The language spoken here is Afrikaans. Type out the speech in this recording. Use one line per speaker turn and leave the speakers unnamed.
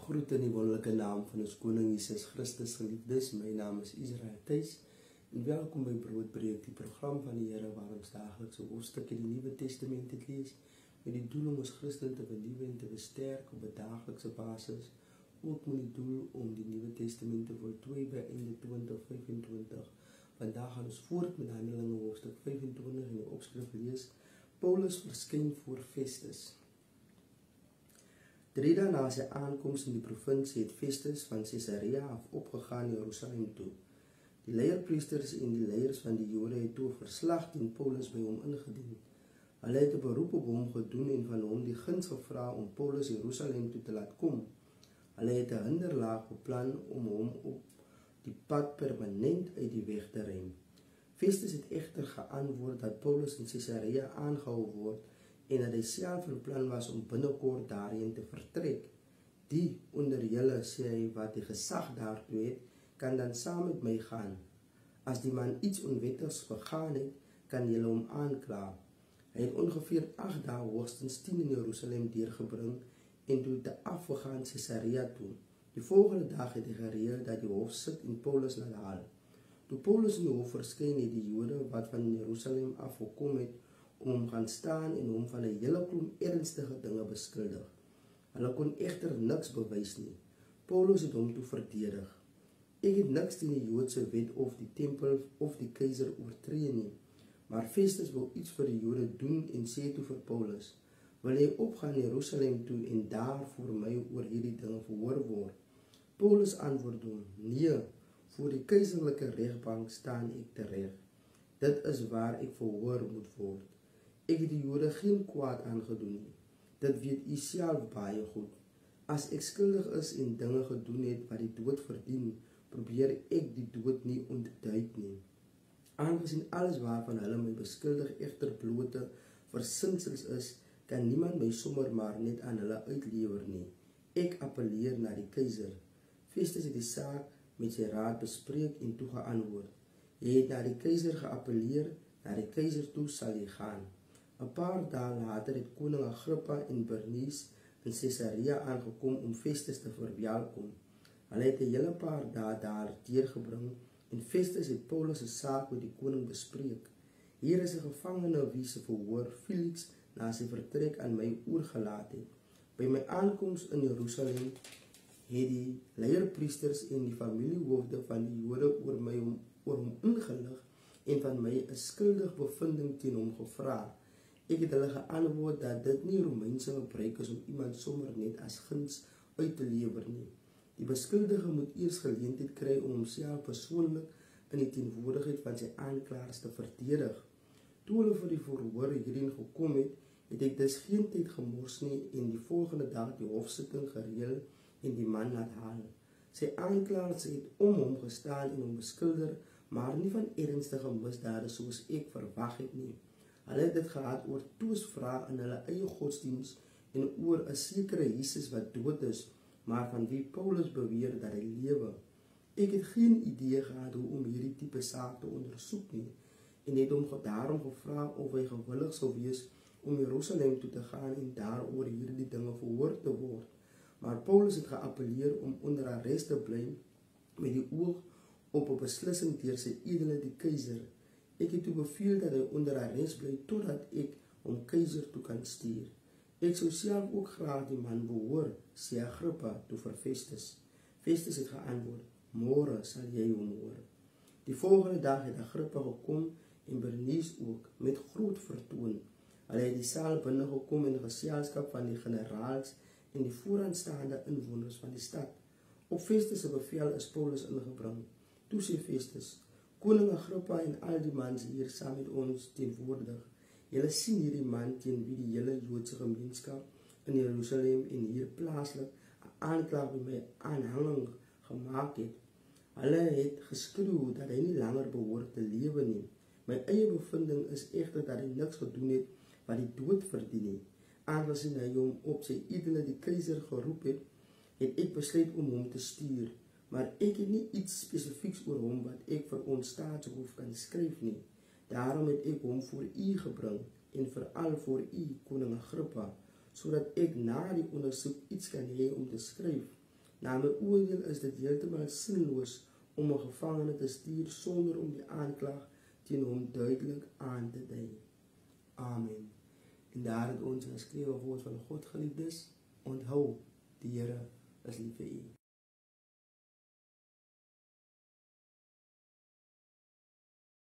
Groet in die wonderlijke naam van ons Koning Jesus Christus, geliefdes. My naam is Israel Thijs en welkom by Broodbreek, die program van die Here waar ons dagelijks 'n hoofstuk in die Nuwe Testament het lees met die doel om ons Christen te vernuwe en te versterk op 'n daaglikse basis, ook met die doel om die Nuwe Testament te voltooi by einde 2025. Vandag gaan ons voort met Handelinge hoofstuk 25 en die opskrif lees: Paulus verskyn voor Festus. 3 dae na sy aankoms in die provinsie het Festus van Caesarea af opgegaan Jerusalem toe. Die leierpriesters en die leiers van die Jode het toe 'n verslag teen Paulus by hom ingedien. Hulle het 'n beroep op hom gedoen en van hom die guns gevra om Paulus Jerusalem toe te laat kom. Hulle het 'n hinderlaag beplan om hom op die pad permanent uit die weg te ruim. Festus het egter geantwoord dat Paulus in Caesarea aangehou word en dat hy self van plan was om binnekort daarheen te vertrek. Die onder julle, sê hy, wat die gesag daartoe het, kan dan saam met my gaan. As die man iets onwettigs begaan het, kan julle hom aankla. Hy het ongeveer 8 dae, hoogstens 10 in Jerusalem deurgebring en toe te afgegaan Caesarea toe. Die volgende dag het hy gereël dat die hof sit en Paulus laat haal. Toe Paulus in die hof verskyn, het die Jode wat van Jerusalem afgekom het om hom gaan staan en hom van 'n hele klomp ernstige dinge beskuldig. Hulle kon egter niks bewys nie. Paulus het hom toe verdedig. Ek het niks teen die Joodse wet of die tempel of die keiser oortree nie. Maar Festus wil iets vir die Jode doen en sê toe vir Paulus: wil jy opgaan Jerusalem toe en daar voor my oor hierdie dinge verhoor word? Paulus antwoord hom: nee, voor die keiserlike regbank staan ek tereg. Dit is waar ek verhoor moet word. Ek het die Jode geen kwaad aangedoen nie. Dit weet u self baie goed. As ek skuldig is en dinge gedoen het wat die dood verdien, probeer ek die dood nie ontduik nie. Aangesien alles waarvan hulle my beskuldig egter blote versinsels is, kan niemand my sommer maar net aan hulle uitlewer nie. Ek appelleer na die keiser. Festus het die saak met sy raad bespreek en toe geantwoord: jy het na die keiser geappelleer, na die keiser toe sal jy gaan. 'n paar dae later het koning Agrippa en Bernice in Caesarea aangekom om Festus te verwelkom. Hulle het 'n hele paar dae daar deurgebring en Festus het Paulus se saak met die koning bespreek. Hier is 'n gevangene wie se verhoor Felix na sy vertrek aan my oorgelaat het. By my aankoms in Jerusalem het die leierpriesters en die familiehoofde van die Jode oor hom ingelig en van my 'n skuldig bevinding teen hom gevra. Ek het hulle geantwoord dat dit nie Romeinse gebruik is om iemand sommer net as guns uit te lewer nie. Die beskuldige moet eers geleentheid kry om homself persoonlik in die teenwoordigheid van sy aanklaers te verdedig. Toe hulle vir die verhoor hierin gekom het, het ek dus geen tyd gemors nie en die volgende dag die hofsitting gereël en die man laat haal. Sy aanklaers het om hom gestaan en hom beskuldig, maar nie van ernstige misdade soos ek verwag het nie. Hulle het dit gehad oor toesvrae in hulle eie godsdiens en oor 'n sekere Jesus wat dood is, maar van wie Paulus beweer dat hy lewe. Ek het geen idee gehad hoe om hierdie tipe saak te ondersoek nie en het hom daarom gevra of hy gewillig sou wees om Jerusalem toe te gaan en daar oor hierdie dinge verhoor te word. Maar Paulus het geappelleer om onder arrest te bly met die oog op 'n beslissing deur sy edele die keiser. Ek het toe beveel dat hy onder arrest bly totdat ek hom keiser toe kan stuur. Ek sou self ook graag die man behoor, sê Agrippa toe vir Festus. Festus het geantwoord: môre sal jy hom hoor. Die volgende dag het Agrippa gekom en Bernice ook met groot vertoon. Hulle het die saal binne gekom in geselskap van die generaals en die vooraanstaande inwoners van die stad. Op Festus se bevel is Paulus ingebring. Toe sê Festus: koning Agrippa en al die mans hier saam met ons teenwoordig, julle sien hierdie man teen wie die hele Joodse gemeenskap in Jerusalem en hier plaaslik 'n aanklag by my aanhanging gemaak het. Hulle het geskreeu dat hy nie langer behoort te lewe nie. My eie bevinding is egter dat hy niks gedoen het wat die dood verdien nie. Aangesien hy hom op sy edele die keiser geroep het, het ek besluit om hom te stuur. Maar ek het nie iets spesifieks oor hom wat ek vir ons staatshof kan skryf nie. Daarom het ek hom voor u gebring en veral voor u, koning Agrippa, sodat ek na die ondersoek iets kan hê om te skryf. Na my oordeel is dit heeltemal sinloos om 'n gevangene te stuur sonder om die aanklag teen hom duidelik aan te dui. Amen. En daar het ons 'n geskrewe woord van God, geliefdes, onthou, die Here is lief vir u.